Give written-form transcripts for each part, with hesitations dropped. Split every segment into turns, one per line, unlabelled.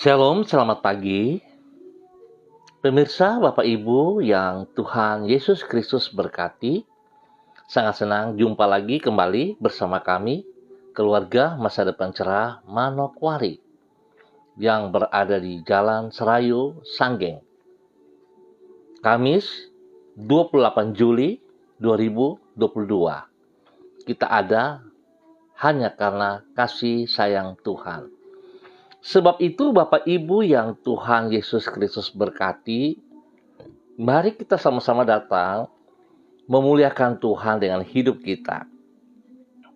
Shalom, selamat pagi. Pemirsa, Bapak Ibu yang Tuhan Yesus Kristus berkati, sangat senang jumpa lagi kembali bersama kami, keluarga Masa Depan Cerah Manokwari, yang berada di Jalan Serayu, Sanggeng. Kamis, 28 Juli 2022. Kita ada hanya karena kasih sayang Tuhan. Sebab itu Bapak Ibu yang Tuhan Yesus Kristus berkati, mari kita sama-sama datang memuliakan Tuhan dengan hidup kita.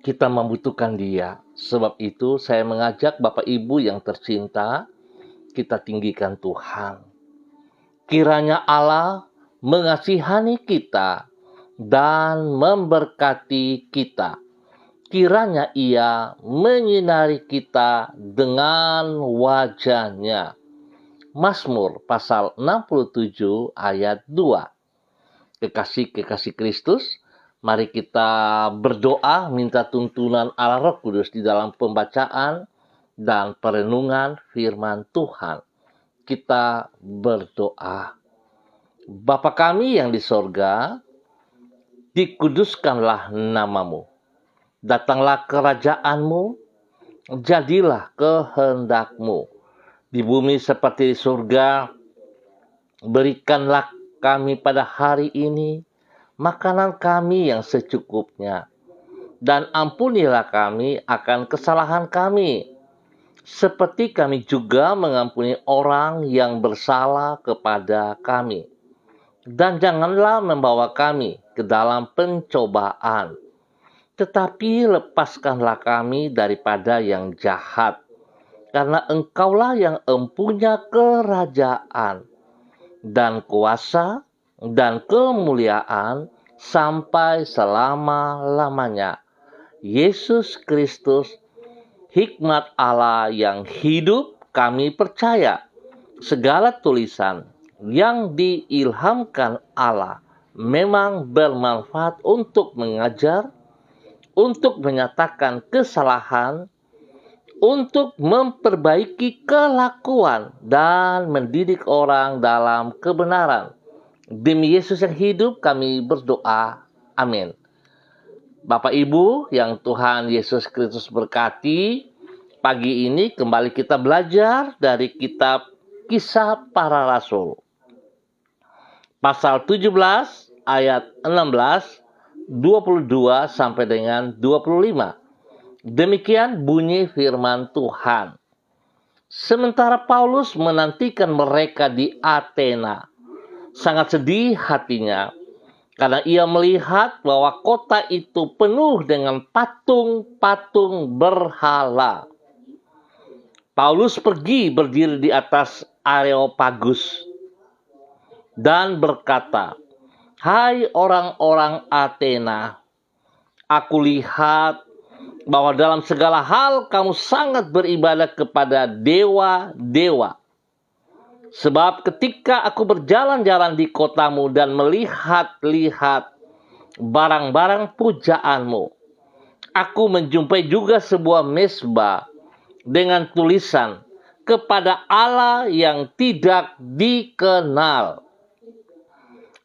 Kita membutuhkan Dia. Sebab itu saya mengajak Bapak Ibu yang tercinta, kita tinggikan Tuhan. Kiranya Allah mengasihani kita dan memberkati kita. Kiranya Ia menyinari kita dengan wajah-Nya. Mazmur pasal 67 ayat 2. Kekasih-kekasih Kristus, mari kita berdoa minta tuntunan Allah Roh Kudus di dalam pembacaan dan perenungan firman Tuhan. Kita berdoa. Bapa kami yang di sorga, dikuduskanlah namamu. Datanglah kerajaan-Mu, jadilah kehendak-Mu. Di bumi seperti di surga, berikanlah kami pada hari ini makanan kami yang secukupnya. Dan ampunilah kami akan kesalahan kami, seperti kami juga mengampuni orang yang bersalah kepada kami. Dan janganlah membawa kami ke dalam pencobaan, tetapi lepaskanlah kami daripada yang jahat, karena Engkaulah yang empunya kerajaan dan kuasa dan kemuliaan sampai selama-lamanya. Yesus Kristus, hikmat Allah yang hidup, kami percaya segala tulisan yang diilhamkan Allah memang bermanfaat untuk mengajar, untuk menyatakan kesalahan, untuk memperbaiki kelakuan, dan mendidik orang dalam kebenaran. Demi Yesus yang hidup kami berdoa. Amin. Bapak Ibu yang Tuhan Yesus Kristus berkati, pagi ini kembali kita belajar dari kitab Kisah Para Rasul. Pasal 17 ayat 16, 22 sampai dengan 25. Demikian bunyi firman Tuhan. Sementara Paulus menantikan mereka di Athena, sangat sedih hatinya karena ia melihat bahwa kota itu penuh dengan patung-patung berhala. Paulus pergi berdiri di atas Areopagus dan berkata, "Hai orang-orang Athena, aku lihat bahwa dalam segala hal kamu sangat beribadah kepada dewa-dewa. Sebab ketika aku berjalan-jalan di kotamu dan melihat-lihat barang-barang pujaanmu, aku menjumpai juga sebuah mezbah dengan tulisan kepada Allah yang tidak dikenal.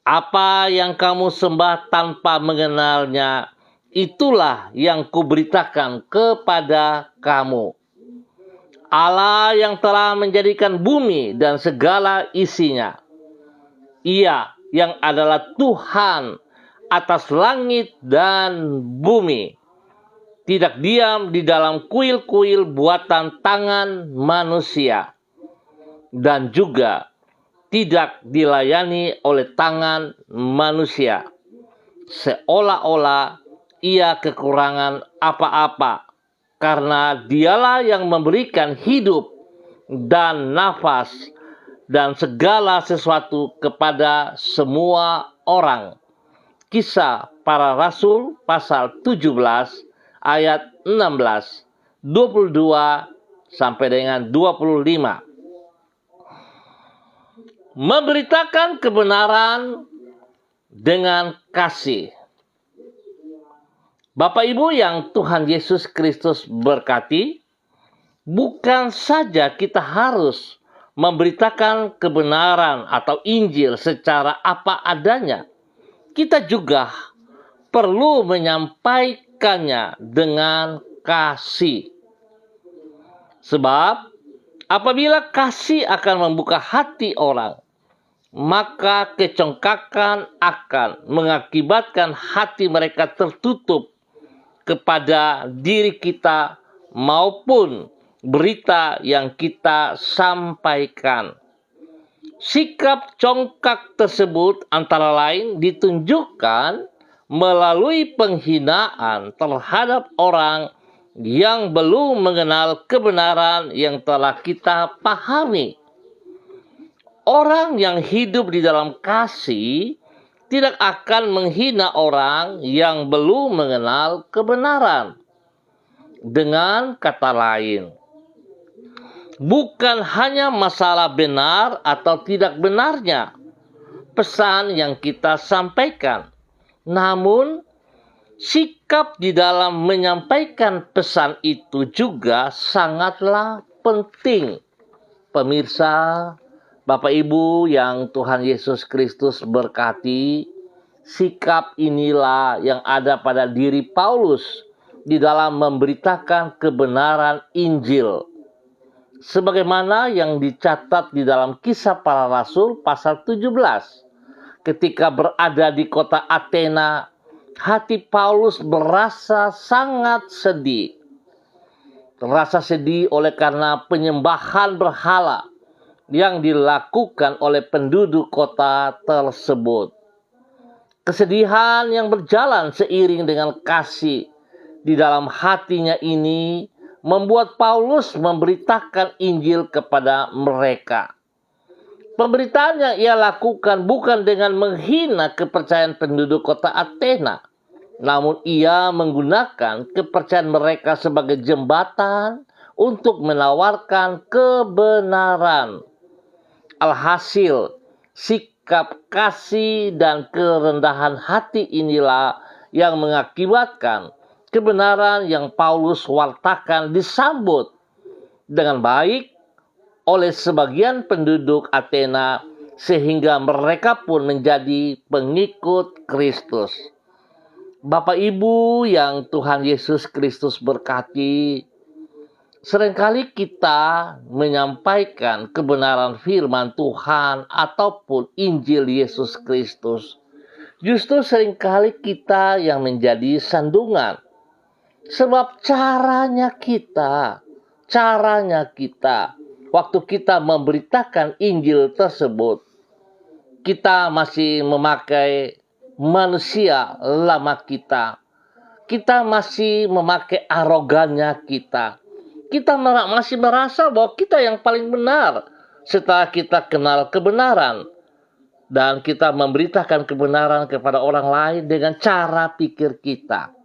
Apa yang kamu sembah tanpa mengenalnya, itulah yang kuberitakan kepada kamu. Allah yang telah menjadikan bumi dan segala isinya. Ia yang adalah Tuhan atas langit dan bumi. Tidak diam di dalam kuil-kuil buatan tangan manusia. Dan juga tidak dilayani oleh tangan manusia, seolah-olah ia kekurangan apa-apa, karena dialah yang memberikan hidup dan nafas dan segala sesuatu kepada semua orang. Kisah Para Rasul pasal 17 ayat 16, 22 sampai dengan 25. Memberitakan kebenaran dengan kasih. Bapak Ibu yang Tuhan Yesus Kristus berkati, bukan saja kita harus memberitakan kebenaran atau Injil secara apa adanya, kita juga perlu menyampaikannya dengan kasih. Sebab apabila kasih akan membuka hati orang, maka kecongkakan akan mengakibatkan hati mereka tertutup kepada diri kita maupun berita yang kita sampaikan. Sikap congkak tersebut antara lain ditunjukkan melalui penghinaan terhadap orang yang belum mengenal kebenaran yang telah kita pahami. Orang yang hidup di dalam kasih tidak akan menghina orang yang belum mengenal kebenaran. Dengan kata lain, bukan hanya masalah benar atau tidak benarnya pesan yang kita sampaikan, namun sikap di dalam menyampaikan pesan itu juga sangatlah penting. Pemirsa, Bapak Ibu yang Tuhan Yesus Kristus berkati, sikap inilah yang ada pada diri Paulus di dalam memberitakan kebenaran Injil. Sebagaimana yang dicatat di dalam Kisah Para Rasul pasal 17. Ketika berada di kota Athena, hati Paulus berasa sangat sedih. Rasa sedih oleh karena penyembahan berhala yang dilakukan oleh penduduk kota tersebut. Kesedihan yang berjalan seiring dengan kasih di dalam hatinya ini membuat Paulus memberitakan Injil kepada mereka. Pemberitaan yang ia lakukan bukan dengan menghina kepercayaan penduduk kota Athena, namun ia menggunakan kepercayaan mereka sebagai jembatan untuk menawarkan kebenaran. Alhasil, sikap kasih dan kerendahan hati inilah yang mengakibatkan kebenaran yang Paulus wartakan disambut dengan baik oleh sebagian penduduk Athena, sehingga mereka pun menjadi pengikut Kristus. Bapak Ibu yang Tuhan Yesus Kristus berkati, seringkali kita menyampaikan kebenaran firman Tuhan ataupun Injil Yesus Kristus. Justru seringkali kita yang menjadi sandungan. Sebab caranya kita, waktu kita memberitakan Injil tersebut, kita masih memakai manusia lama kita. Kita masih memakai arogannya kita. Kita masih merasa bahwa kita yang paling benar setelah kita kenal kebenaran. Dan kita memberitakan kebenaran kepada orang lain dengan cara pikir kita.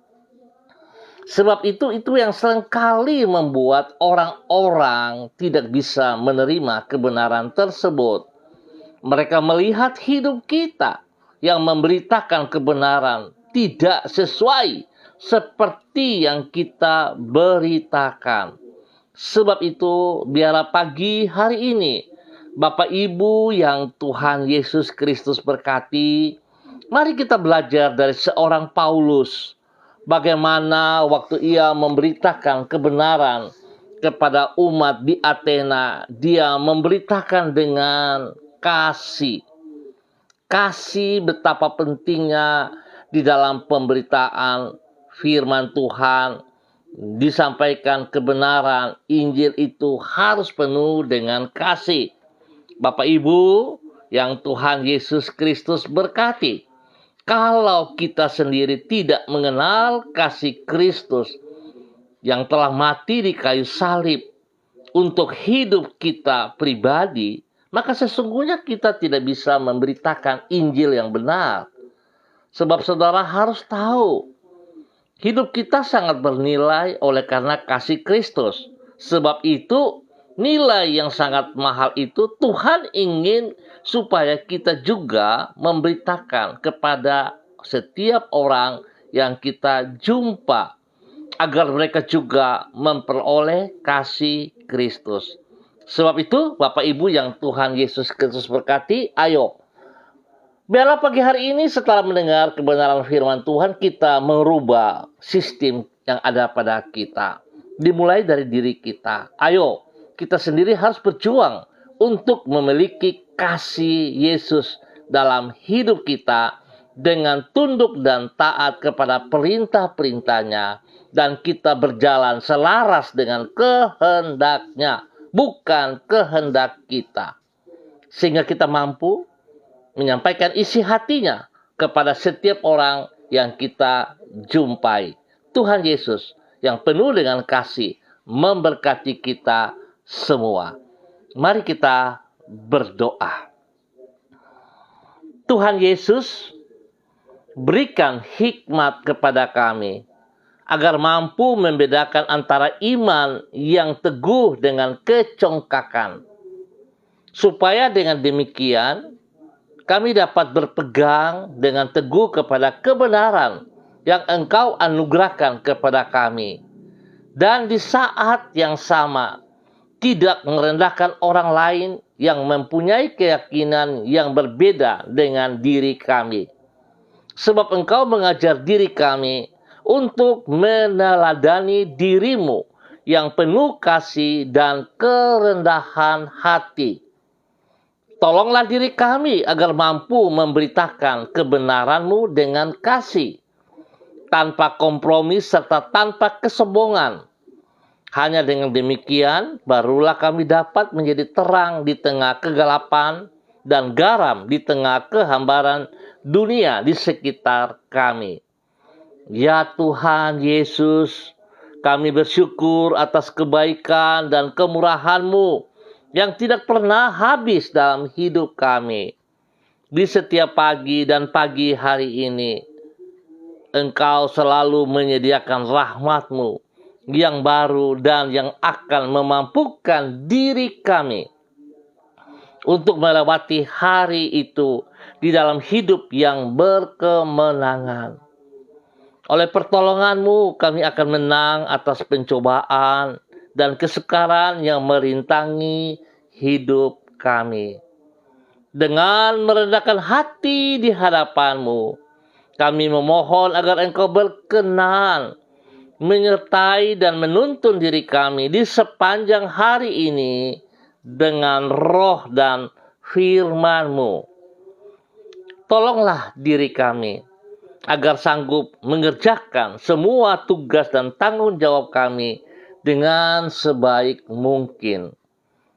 Sebab itu yang seringkali membuat orang-orang tidak bisa menerima kebenaran tersebut. Mereka melihat hidup kita yang memberitakan kebenaran tidak sesuai seperti yang kita beritakan. Sebab itu, biarlah pagi hari ini, Bapak Ibu yang Tuhan Yesus Kristus berkati, mari kita belajar dari seorang Paulus. Bagaimana waktu ia memberitakan kebenaran kepada umat di Athena, dia memberitakan dengan kasih. Kasih betapa pentingnya di dalam pemberitaan firman Tuhan. Disampaikan kebenaran Injil itu harus penuh dengan kasih. Bapak Ibu yang Tuhan Yesus Kristus berkati, kalau kita sendiri tidak mengenal kasih Kristus yang telah mati di kayu salib untuk hidup kita pribadi, maka sesungguhnya kita tidak bisa memberitakan Injil yang benar. Sebab saudara harus tahu, hidup kita sangat bernilai oleh karena kasih Kristus. Sebab itu, nilai yang sangat mahal itu Tuhan ingin supaya kita juga memberitakan kepada setiap orang yang kita jumpa, agar mereka juga memperoleh kasih Kristus. Sebab itu, Bapak Ibu yang Tuhan Yesus Kristus berkati, ayo, biarlah pagi hari ini setelah mendengar kebenaran firman Tuhan, kita merubah sistem yang ada pada kita. Dimulai dari diri kita. Ayo, kita sendiri harus berjuang untuk memiliki kasih Yesus dalam hidup kita dengan tunduk dan taat kepada perintah-perintahnya. Dan kita berjalan selaras dengan kehendaknya, bukan kehendak kita. Sehingga kita mampu menyampaikan isi hatinya kepada setiap orang yang kita jumpai. Tuhan Yesus yang penuh dengan kasih memberkati kita semua. Mari kita berdoa. Tuhan Yesus, berikan hikmat kepada kami agar mampu membedakan antara iman yang teguh dengan kecongkakan. Supaya dengan demikian kami dapat berpegang dengan teguh kepada kebenaran yang Engkau anugerahkan kepada kami. Dan di saat yang sama, tidak merendahkan orang lain yang mempunyai keyakinan yang berbeda dengan diri kami. Sebab Engkau mengajar diri kami untuk meneladani diri-Mu yang penuh kasih dan kerendahan hati. Tolonglah diri kami agar mampu memberitakan kebenaran-Mu dengan kasih, tanpa kompromi serta tanpa kesombongan. Hanya dengan demikian, barulah kami dapat menjadi terang di tengah kegelapan dan garam di tengah kehambaran dunia di sekitar kami. Ya Tuhan Yesus, kami bersyukur atas kebaikan dan kemurahan-Mu yang tidak pernah habis dalam hidup kami. Di setiap pagi dan pagi hari ini, Engkau selalu menyediakan rahmat-Mu yang baru dan yang akan memampukan diri kami untuk melewati hari itu di dalam hidup yang berkemenangan. Oleh pertolongan-Mu, kami akan menang atas pencobaan dan kesukaran yang merintangi hidup kami. Dengan merendahkan hati di hadapan-Mu, kami memohon agar Engkau berkenan menyertai dan menuntun diri kami di sepanjang hari ini dengan roh dan firman-Mu. Tolonglah diri kami agar sanggup mengerjakan semua tugas dan tanggung jawab kami dengan sebaik mungkin.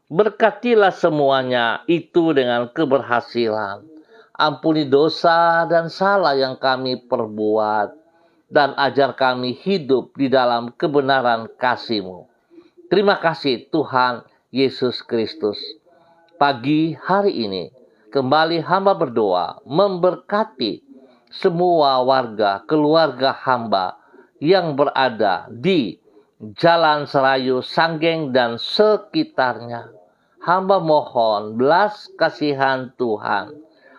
Berkatilah semuanya itu dengan keberhasilan. Ampuni dosa dan salah yang kami perbuat, dan ajar kami hidup di dalam kebenaran kasih-Mu. Terima kasih Tuhan Yesus Kristus. Pagi hari ini, kembali hamba berdoa memberkati semua warga, keluarga hamba yang berada di Jalan Serayu, Sanggeng, dan sekitarnya. Hamba mohon belas kasihan Tuhan.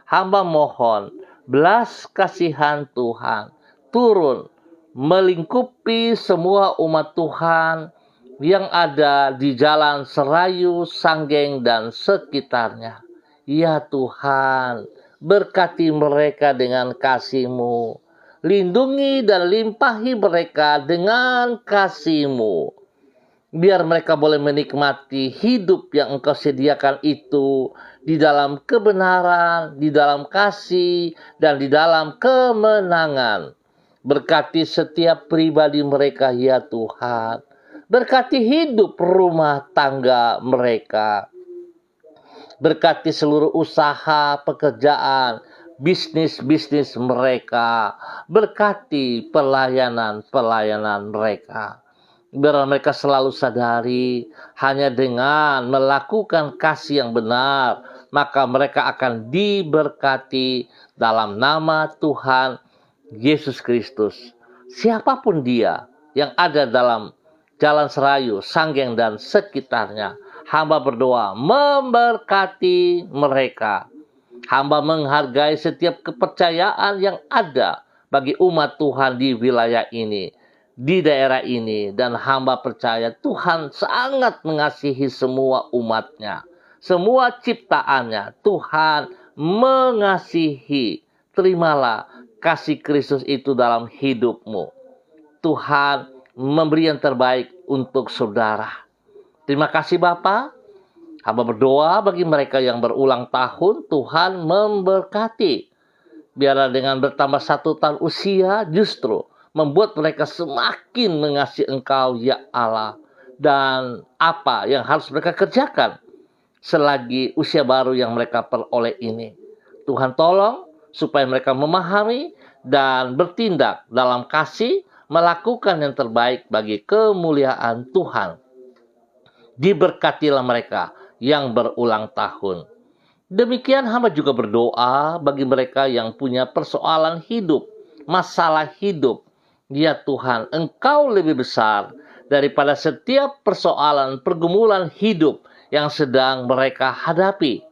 Hamba mohon belas kasihan Tuhan turun melingkupi semua umat Tuhan yang ada di Jalan Serayu, Sanggeng, dan sekitarnya. Ya Tuhan, berkati mereka dengan kasih-Mu. Lindungi dan limpahi mereka dengan kasih-Mu. Biar mereka boleh menikmati hidup yang Engkau sediakan itu di dalam kebenaran, di dalam kasih, dan di dalam kemenangan. Berkati setiap pribadi mereka, ya Tuhan. Berkati hidup rumah tangga mereka. Berkati seluruh usaha, pekerjaan, bisnis-bisnis mereka. Berkati pelayanan-pelayanan mereka. Biar mereka selalu sadari hanya dengan melakukan kasih yang benar, maka mereka akan diberkati dalam nama Tuhan Yesus Kristus. Siapapun dia yang ada dalam Jalan Serayu, Sanggeng, dan sekitarnya, hamba berdoa memberkati mereka. Hamba menghargai setiap kepercayaan yang ada bagi umat Tuhan di wilayah ini. di daerah ini. Dan hamba percaya Tuhan sangat mengasihi semua umatnya, semua ciptaannya. Tuhan mengasihi. Terimalah kasih Kristus itu dalam hidupmu. Tuhan memberi yang terbaik untuk saudara. Terima kasih Bapa. Hamba berdoa bagi mereka yang berulang tahun, Tuhan memberkati. Biarlah dengan bertambah 1 tahun usia justru membuat mereka semakin mengasihi Engkau ya Allah. Dan apa yang harus mereka kerjakan selagi usia baru yang mereka peroleh ini. Tuhan tolong supaya mereka memahami dan bertindak dalam kasih, melakukan yang terbaik bagi kemuliaan Tuhan. Diberkatilah mereka yang berulang tahun. Demikian hamba juga berdoa bagi mereka yang punya persoalan hidup, masalah hidup. Ya Tuhan, Engkau lebih besar daripada setiap persoalan pergumulan hidup yang sedang mereka hadapi.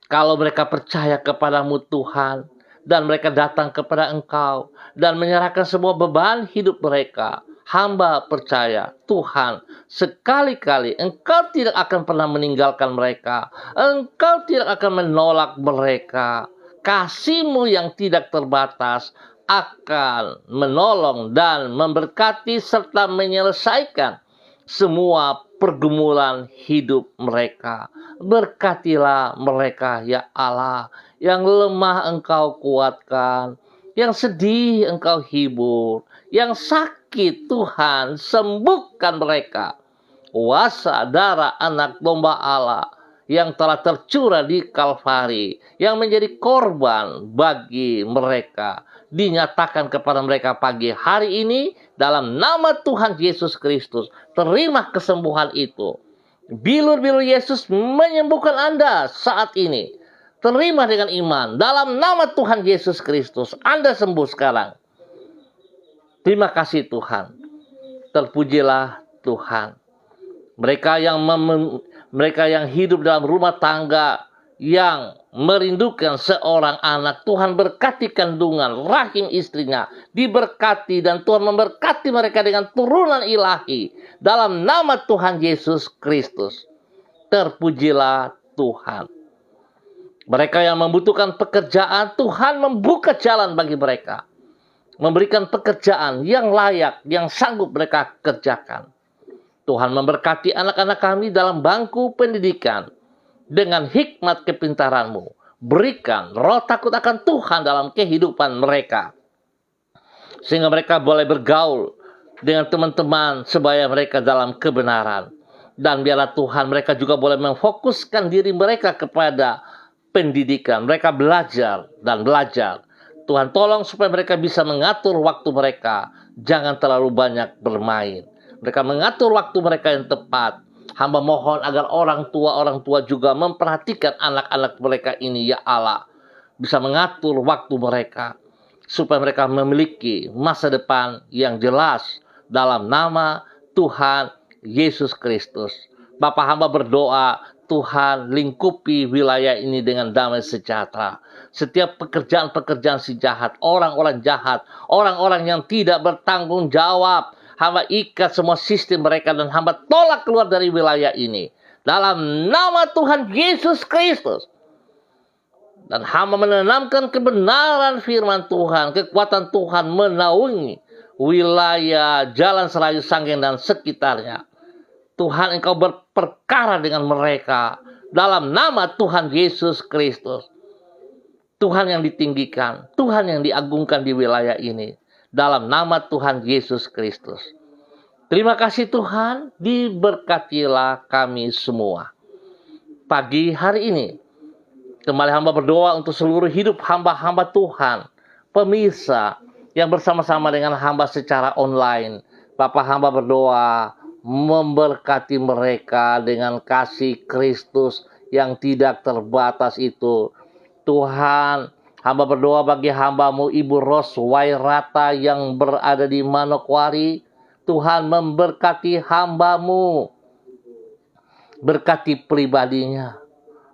Kalau mereka percaya kepadamu Tuhan, dan mereka datang kepada Engkau, dan menyerahkan semua beban hidup mereka, hamba percaya Tuhan, sekali-kali Engkau tidak akan pernah meninggalkan mereka. Engkau tidak akan menolak mereka. Kasih-Mu yang tidak terbatas akan menolong dan memberkati serta menyelesaikan semua pergumulan hidup mereka. Berkatilah mereka ya Allah. Yang lemah Engkau kuatkan, yang sedih Engkau hibur, yang sakit Tuhan sembuhkan mereka. Kuasa darah anak domba Allah yang telah tercurah di Kalvari, yang menjadi korban bagi mereka, dinyatakan kepada mereka pagi hari ini dalam nama Tuhan Yesus Kristus. Terima kesembuhan itu. Bilur-bilur Yesus menyembuhkan Anda saat ini. Terima dengan iman dalam nama Tuhan Yesus Kristus. Anda sembuh sekarang. Terima kasih Tuhan. Terpujilah Tuhan. Mereka yang hidup dalam rumah tangga yang merindukan seorang anak, Tuhan berkati kandungan rahim istrinya, diberkati dan Tuhan memberkati mereka dengan turunan ilahi dalam nama Tuhan Yesus Kristus. Terpujilah Tuhan. Mereka yang membutuhkan pekerjaan, Tuhan membuka jalan bagi mereka, memberikan pekerjaan yang layak, yang sanggup mereka kerjakan. Tuhan memberkati anak-anak kami dalam bangku pendidikan dengan hikmat kepintaran-Mu. Berikan roh takut akan Tuhan dalam kehidupan mereka, sehingga mereka boleh bergaul dengan teman-teman sebaya mereka dalam kebenaran. Dan biarlah Tuhan mereka juga boleh memfokuskan diri mereka kepada pendidikan. Mereka belajar dan belajar. Tuhan tolong supaya mereka bisa mengatur waktu mereka. Jangan terlalu banyak bermain. Mereka mengatur waktu mereka yang tepat. Hamba mohon agar orang tua juga memperhatikan anak-anak mereka ini ya Allah. Bisa mengatur waktu mereka. Supaya mereka memiliki masa depan yang jelas. Dalam nama Tuhan Yesus Kristus. Bapa hamba berdoa, Tuhan lingkupi wilayah ini dengan damai sejahtera. Setiap pekerjaan-pekerjaan si jahat, orang-orang jahat, orang-orang yang tidak bertanggung jawab, hamba ikat semua sistem mereka dan hamba tolak keluar dari wilayah ini. Dalam nama Tuhan Yesus Kristus. Dan hamba menanamkan kebenaran firman Tuhan, kekuatan Tuhan menaungi wilayah Jalan Serayu Sanggen dan sekitarnya. Tuhan Engkau berperkara dengan mereka dalam nama Tuhan Yesus Kristus. Tuhan yang ditinggikan, Tuhan yang diagungkan di wilayah ini dalam nama Tuhan Yesus Kristus. Terima kasih Tuhan, diberkatilah kami semua. Pagi hari ini kembali hamba berdoa untuk seluruh hidup hamba-hamba Tuhan, pemirsa yang bersama-sama dengan hamba secara online. Bapa hamba berdoa memberkati mereka dengan kasih Kristus yang tidak terbatas itu. Tuhan, hamba berdoa bagi hamba-Mu Ibu Ros Wairata yang berada di Manokwari. Tuhan memberkati hamba-Mu. Berkati pribadinya.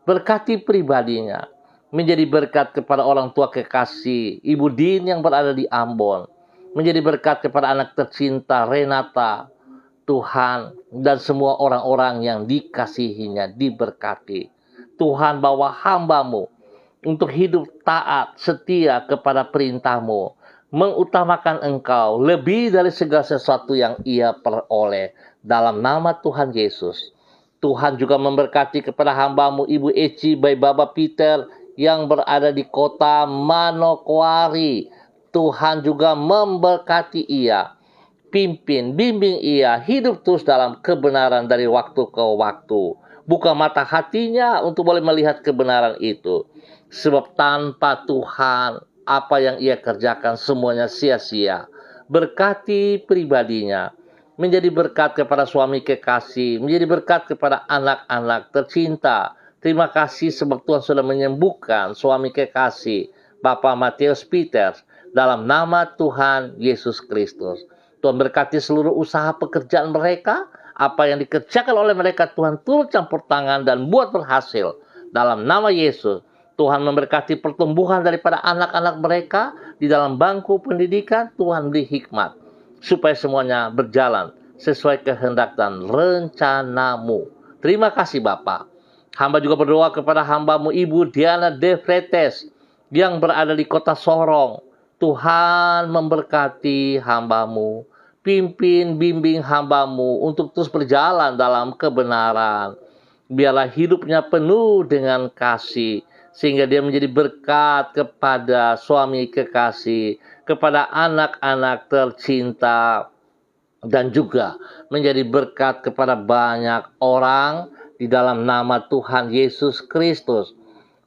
Berkati pribadinya. Menjadi berkat kepada orang tua kekasih Ibu Din yang berada di Ambon. menjadi berkat kepada anak tercinta Renata, Tuhan, dan semua orang-orang yang dikasihinya diberkati. Tuhan, bawa hamba-Mu untuk hidup taat, setia kepada perintah-Mu, mengutamakan Engkau lebih dari segala sesuatu yang ia peroleh. Dalam nama Tuhan Yesus. Tuhan juga memberkati kepada hamba-Mu Ibu Eci by Baba Peter yang berada di kota Manokwari. Tuhan juga memberkati ia, pimpin, bimbing ia hidup terus dalam kebenaran dari waktu ke waktu. Buka mata hatinya untuk boleh melihat kebenaran itu. Sebab tanpa Tuhan, apa yang ia kerjakan semuanya sia-sia. Berkati pribadinya, menjadi berkat kepada suami kekasih, menjadi berkat kepada anak-anak tercinta. Terima kasih sebab Tuhan sudah menyembuhkan suami kekasih, Bapak Matius Peter, dalam nama Tuhan Yesus Kristus. Tuhan berkati seluruh usaha pekerjaan mereka, apa yang dikerjakan oleh mereka Tuhan turut campur tangan dan buat berhasil. Dalam nama Yesus, Tuhan memberkati pertumbuhan daripada anak-anak mereka di dalam bangku pendidikan. Tuhan beri hikmat supaya semuanya berjalan sesuai kehendak dan rencana-Mu. Terima kasih Bapa. Hamba juga berdoa kepada hamba-Mu Ibu Diana De Fretes yang berada di kota Sorong. Tuhan memberkati hamba-Mu, pimpin bimbing hamba-Mu untuk terus berjalan dalam kebenaran. Biarlah hidupnya penuh dengan kasih, sehingga dia menjadi berkat kepada suami kekasih, kepada anak-anak tercinta, dan juga menjadi berkat kepada banyak orang di dalam nama Tuhan Yesus Kristus.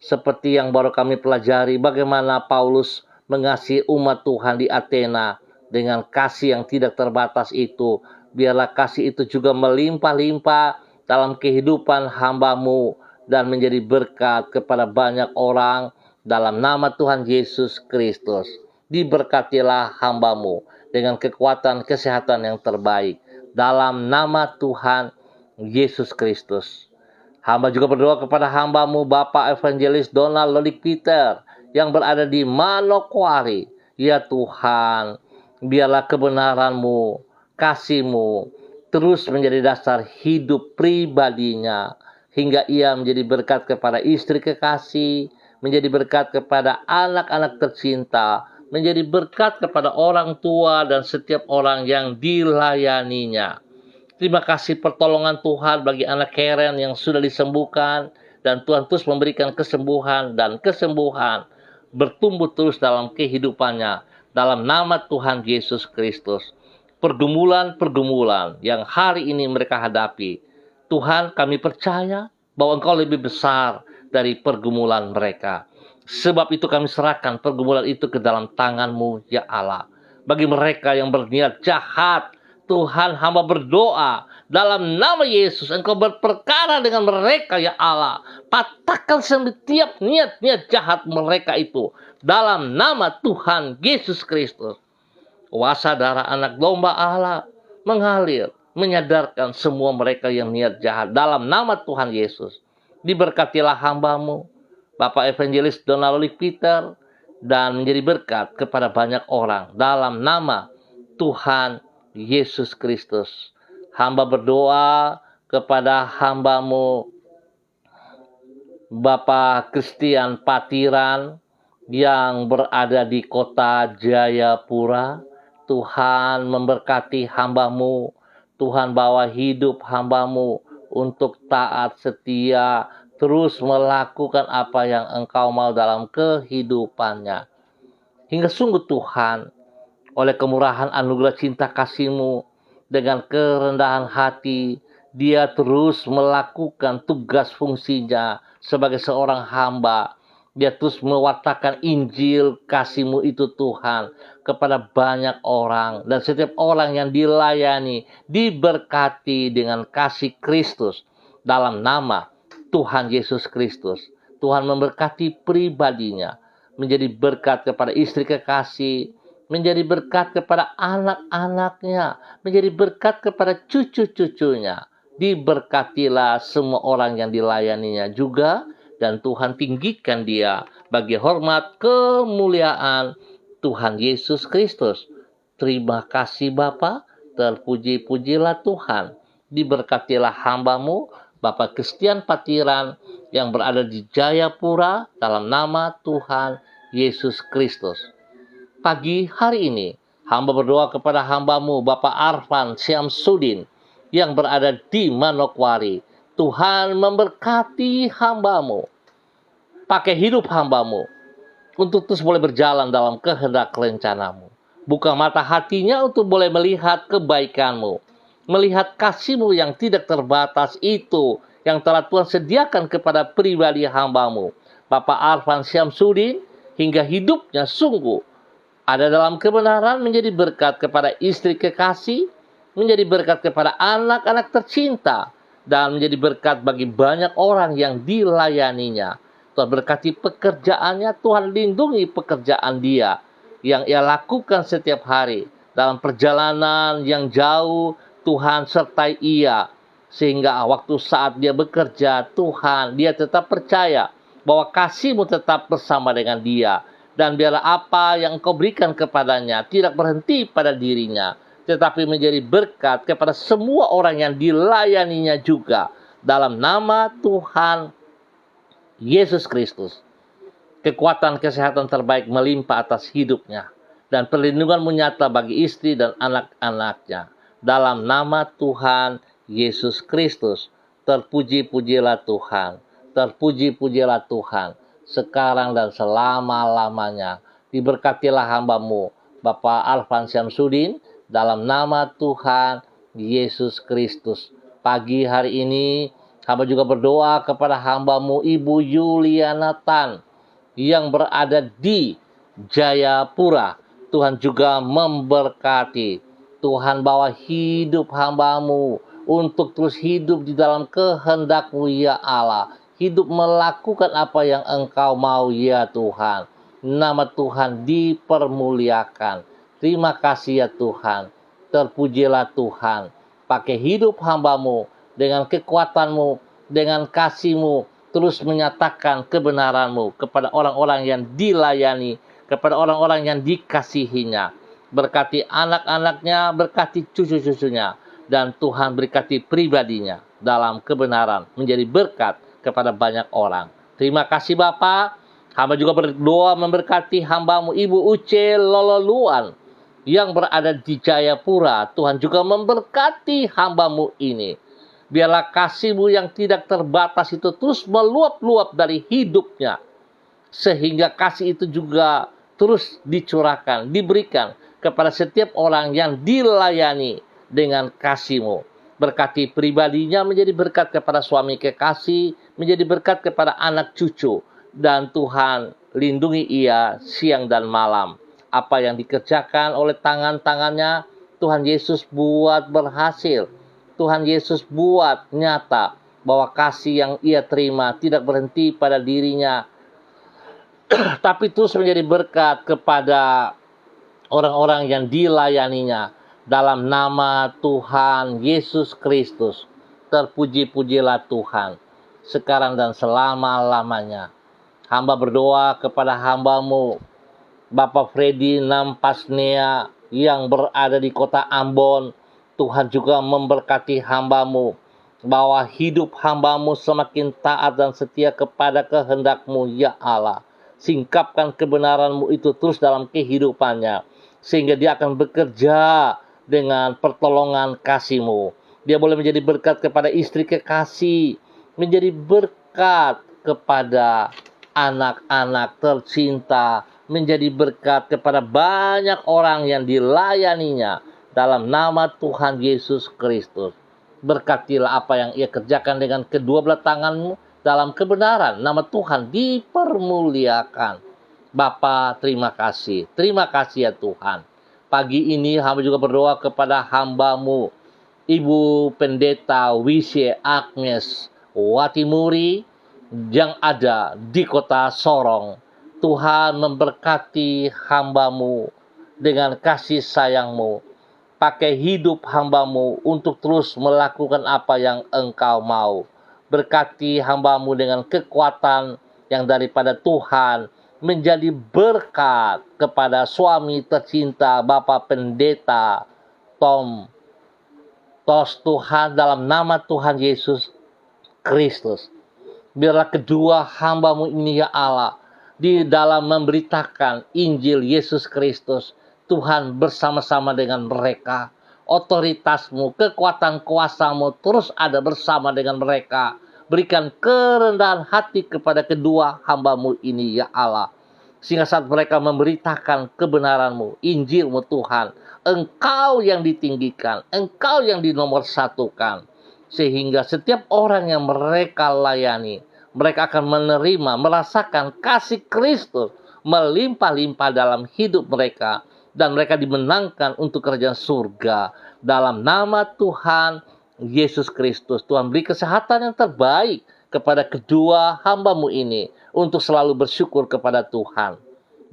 Seperti yang baru kami pelajari bagaimana Paulus mengasihi umat Tuhan di Athena dengan kasih yang tidak terbatas itu. Biarlah kasih itu juga melimpah-limpah dalam kehidupan hamba-Mu dan menjadi berkat kepada banyak orang dalam nama Tuhan Yesus Kristus. Diberkatilah hamba-Mu dengan kekuatan kesehatan yang terbaik dalam nama Tuhan Yesus Kristus. Hamba juga berdoa kepada hamba-Mu Bapak Evangelis Donald Lolik Peter yang berada di Manokwari. Ya Tuhan, biarlah kebenaran-Mu, kasih-Mu terus menjadi dasar hidup pribadinya, hingga ia menjadi berkat kepada istri kekasih, menjadi berkat kepada anak-anak tercinta, menjadi berkat kepada orang tua dan setiap orang yang dilayaninya. Terima kasih pertolongan Tuhan bagi anak Karen yang sudah disembuhkan, dan Tuhan terus memberikan kesembuhan dan kesembuhan bertumbuh terus dalam kehidupannya dalam nama Tuhan Yesus Kristus. Pergumulan-pergumulan yang hari ini mereka hadapi, Tuhan, kami percaya bahwa Engkau lebih besar dari pergumulan mereka. Sebab itu kami serahkan pergumulan itu ke dalam tangan-Mu, ya Allah. Bagi mereka yang berniat jahat, Tuhan, hamba berdoa dalam nama Yesus, Engkau berperkara dengan mereka, ya Allah. Patahkan setiap niat-niat jahat mereka itu dalam nama Tuhan Yesus Kristus. Kuasa darah anak domba Allah mengalir, menyadarkan semua mereka yang niat jahat dalam nama Tuhan Yesus. Diberkatilah hamba-Mu Bapak Evangelis Donald Lolik Peter dan menjadi berkat kepada banyak orang dalam nama Tuhan Yesus Kristus. Hamba berdoa kepada hamba-Mu Bapak Christian Patiran yang berada di kota Jayapura. Tuhan memberkati hamba-Mu. Tuhan bawa hidup hamba-Mu untuk taat setia, terus melakukan apa yang Engkau mau dalam kehidupannya. Hingga sungguh Tuhan, oleh kemurahan anugerah cinta kasih-Mu, dengan kerendahan hati, dia terus melakukan tugas fungsinya sebagai seorang hamba. Dia terus mewartakan Injil kasih-Mu itu Tuhan kepada banyak orang. Dan setiap orang yang dilayani diberkati dengan kasih Kristus dalam nama Tuhan Yesus Kristus. Tuhan memberkati pribadinya, menjadi berkat kepada istri kekasih, menjadi berkat kepada anak-anaknya, menjadi berkat kepada cucu-cucunya. Diberkatilah semua orang yang dilayaninya juga, dan Tuhan tinggikan dia bagi hormat kemuliaan Tuhan Yesus Kristus. Terima kasih Bapa, terpuji-pujilah Tuhan. Diberkatilah hamba-Mu, Bapak Christian Patiran, yang berada di Jayapura, dalam nama Tuhan Yesus Kristus. Pagi hari ini, hamba berdoa kepada hamba-Mu, Bapak Arfan Syamsuddin, yang berada di Manokwari. Tuhan memberkati hamba-Mu. Pakai hidup hamba-Mu untuk terus boleh berjalan dalam kehendak rencana-Mu. Buka mata hatinya untuk boleh melihat kebaikan-Mu, melihat kasih-Mu yang tidak terbatas itu yang telah Tuhan sediakan kepada pribadi hamba-Mu, Bapak Arfan Syamsuddin, hingga hidupnya sungguh ada dalam kebenaran, menjadi berkat kepada istri kekasih, menjadi berkat kepada anak-anak tercinta, dan menjadi berkat bagi banyak orang yang dilayaninya. Tuhan berkati pekerjaannya, Tuhan lindungi pekerjaan dia yang ia lakukan setiap hari. Dalam perjalanan yang jauh, Tuhan sertai ia. Sehingga waktu saat dia bekerja, Tuhan, dia tetap percaya bahwa kasih-Mu tetap bersama dengan dia. Dan biarlah apa yang Engkau berikan kepadanya tidak berhenti pada dirinya, tetapi menjadi berkat kepada semua orang yang dilayaninya juga. Dalam nama Tuhan Yesus Kristus, kekuatan kesehatan terbaik melimpah atas hidupnya, dan perlindungan-Mu nyata bagi istri dan anak-anaknya. Dalam nama Tuhan Yesus Kristus, terpuji-pujilah Tuhan, terpuji-pujilah Tuhan, sekarang dan selama-lamanya. Diberkatilah hamba-Mu, Bapak Arfan Syamsuddin, dalam nama Tuhan Yesus Kristus. Pagi hari ini, hamba juga berdoa kepada hamba-Mu, Ibu Yuliana Tan, yang berada di Jayapura. Tuhan juga memberkati. Tuhan bawa hidup hamba-Mu untuk terus hidup di dalam kehendak-Mu ya Allah. Hidup melakukan apa yang Engkau mau ya Tuhan. Nama Tuhan dipermuliakan. Terima kasih ya Tuhan. Terpujilah Tuhan. Pakai hidup hamba-Mu dengan kekuatan-Mu, dengan kasih-Mu, terus menyatakan kebenaran-Mu kepada orang-orang yang dilayani, kepada orang-orang yang dikasihinya. Berkati anak-anaknya, berkati cucu-cucunya, dan Tuhan berkati pribadinya dalam kebenaran, menjadi berkat kepada banyak orang. Terima kasih Bapa. Hamba juga berdoa memberkati hamba-Mu Ibu Uce Lololuan yang berada di Jayapura. Tuhan juga memberkati hamba-Mu ini. Biarlah kasih-Mu yang tidak terbatas itu terus meluap-luap dari hidupnya, sehingga kasih itu juga terus dicurahkan, diberikan kepada setiap orang yang dilayani dengan kasih-Mu. Berkati pribadinya, menjadi berkat kepada suami kekasih, menjadi berkat kepada anak cucu, dan Tuhan lindungi ia siang dan malam. Apa yang dikerjakan oleh tangan-tangannya, Tuhan Yesus buat berhasil. Tuhan Yesus buat nyata bahwa kasih yang ia terima tidak berhenti pada dirinya, tapi terus menjadi berkat kepada orang-orang yang dilayaninya. Dalam nama Tuhan Yesus Kristus, terpuji-pujilah Tuhan, sekarang dan selama-lamanya. Hamba berdoa kepada hamba-Mu, Bapak Freddy Nampasnea, yang berada di kota Ambon. Tuhan juga memberkati hamba-Mu, bahwa hidup hamba-Mu semakin taat dan setia kepada kehendak-Mu ya Allah. Singkapkan kebenaran-Mu itu terus dalam kehidupannya, sehingga dia akan bekerja dengan pertolongan kasih-Mu. Dia boleh menjadi berkat kepada istri kekasih, menjadi berkat kepada anak-anak tercinta, menjadi berkat kepada banyak orang yang dilayaninya. Dalam nama Tuhan Yesus Kristus, berkatilah apa yang ia kerjakan dengan kedua belah tangan-Mu dalam kebenaran. Nama Tuhan dipermuliakan. Bapa, terima kasih. Terima kasih ya Tuhan. Pagi ini hamba juga berdoa kepada hamba-Mu, Ibu Pendeta Wisye Agnes Watimuri, yang ada di kota Sorong. Tuhan memberkati hamba-Mu dengan kasih sayang-Mu. Pakai hidup hamba-Mu untuk terus melakukan apa yang Engkau mau. Berkati hamba-Mu dengan kekuatan yang daripada Tuhan, menjadi berkat kepada suami tercinta Bapak Pendeta Tom Tos Tuhan, dalam nama Tuhan Yesus Kristus. Biarlah kedua hamba-Mu ini ya Allah, di dalam memberitakan Injil Yesus Kristus, Tuhan bersama-sama dengan mereka. Otoritas-Mu, kekuatan kuasa-Mu terus ada bersama dengan mereka. Berikan kerendahan hati kepada kedua hamba-Mu ini ya Allah. Sehingga saat mereka memberitakan kebenaran-Mu, Injil-Mu Tuhan, Engkau yang ditinggikan, Engkau yang dinomorsatukan. Sehingga setiap orang yang mereka layani, mereka akan menerima, merasakan kasih Kristus melimpah-limpah dalam hidup mereka. Dan mereka dimenangkan untuk kerajaan surga. Dalam nama Tuhan Yesus Kristus, Tuhan beri kesehatan yang terbaik kepada kedua hamba-Mu ini, untuk selalu bersyukur kepada Tuhan.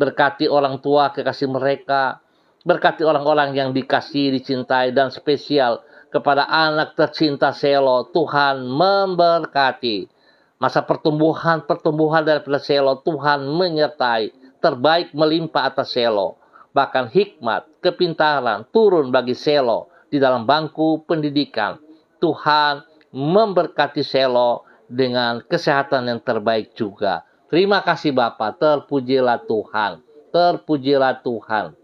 Berkati orang tua kekasih mereka, berkati orang-orang yang dikasihi, dicintai, dan spesial kepada anak tercinta Selo. Tuhan memberkati. Masa pertumbuhan daripada Selo, Tuhan menyertai. Terbaik melimpah atas Selo. Bahkan hikmat, kepintaran turun bagi Selo di dalam bangku pendidikan. Tuhan memberkati Selo dengan kesehatan yang terbaik juga. Terima kasih Bapa, terpujilah Tuhan. Terpujilah Tuhan.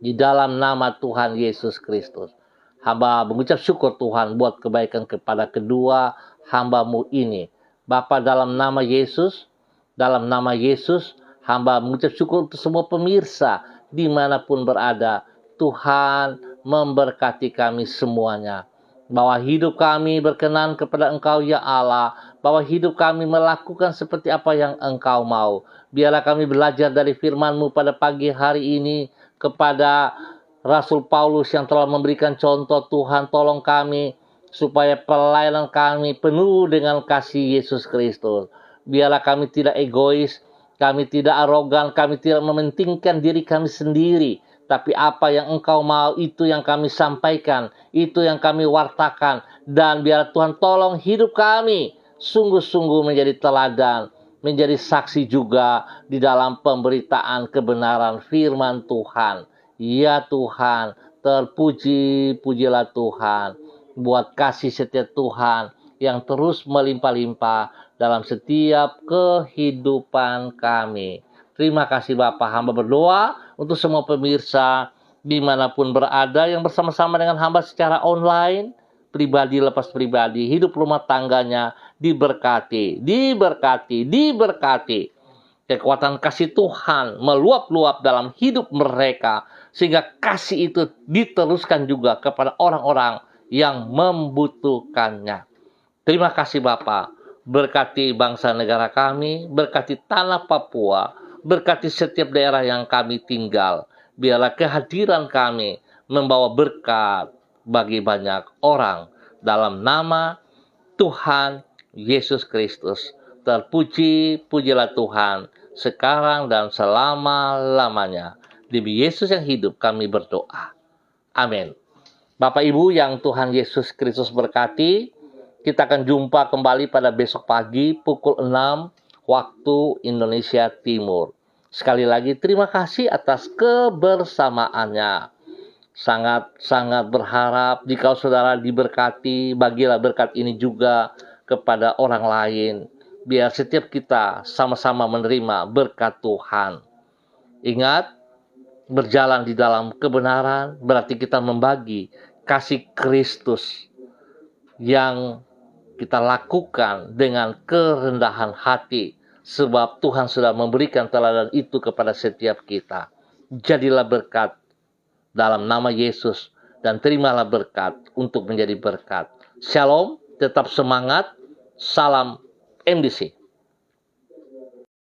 Di dalam nama Tuhan Yesus Kristus, hamba mengucap syukur Tuhan buat kebaikan kepada kedua hamba-Mu ini. Bapa, dalam nama Yesus, hamba mengucap syukur untuk semua pemirsa dimanapun berada. Tuhan memberkati kami semuanya. Bahwa hidup kami berkenan kepada Engkau ya Allah. Bahwa hidup kami melakukan seperti apa yang Engkau mau. Biarlah kami belajar dari firman-Mu pada pagi hari ini. Kepada Rasul Paulus yang telah memberikan contoh, Tuhan tolong kami supaya pelayanan kami penuh dengan kasih Yesus Kristus. Biarlah kami tidak egois, kami tidak arogan, kami tidak mementingkan diri kami sendiri. Tapi apa yang Engkau mau, itu yang kami sampaikan, itu yang kami wartakan. Dan biar Tuhan tolong hidup kami sungguh-sungguh menjadi teladan, menjadi saksi juga di dalam pemberitaan kebenaran firman Tuhan. Ya Tuhan, terpuji-pujilah Tuhan. Buat kasih setia Tuhan yang terus melimpah-limpah dalam setiap kehidupan kami. Terima kasih Bapak, hamba berdoa untuk semua pemirsa dimanapun berada yang bersama-sama dengan hamba secara online, pribadi lepas pribadi, hidup rumah tangganya diberkati. Kekuatan kasih Tuhan meluap-luap dalam hidup mereka, sehingga kasih itu diteruskan juga kepada orang-orang yang membutuhkannya. Terima kasih Bapak, berkati bangsa negara kami, berkati tanah Papua, berkati setiap daerah yang kami tinggal. Biarlah kehadiran kami membawa berkat bagi banyak orang. Dalam nama Tuhan Yesus Kristus. Terpuji-pujilah Tuhan sekarang dan selama-lamanya. Demi Yesus yang hidup kami berdoa. Amin. Bapak Ibu yang Tuhan Yesus Kristus berkati, kita akan jumpa kembali pada besok pagi pukul 6 waktu Indonesia Timur. Sekali lagi terima kasih atas kebersamaannya. Sangat berharap jika saudara diberkati, bagilah berkat ini juga kepada orang lain. Biar setiap kita sama-sama menerima berkat Tuhan. Ingat, berjalan di dalam kebenaran berarti kita membagi kasih Kristus yang kita lakukan dengan kerendahan hati. Sebab Tuhan sudah memberikan teladan itu kepada setiap kita. Jadilah berkat dalam nama Yesus dan terimalah berkat untuk menjadi berkat. Shalom, tetap semangat. Salam MDC.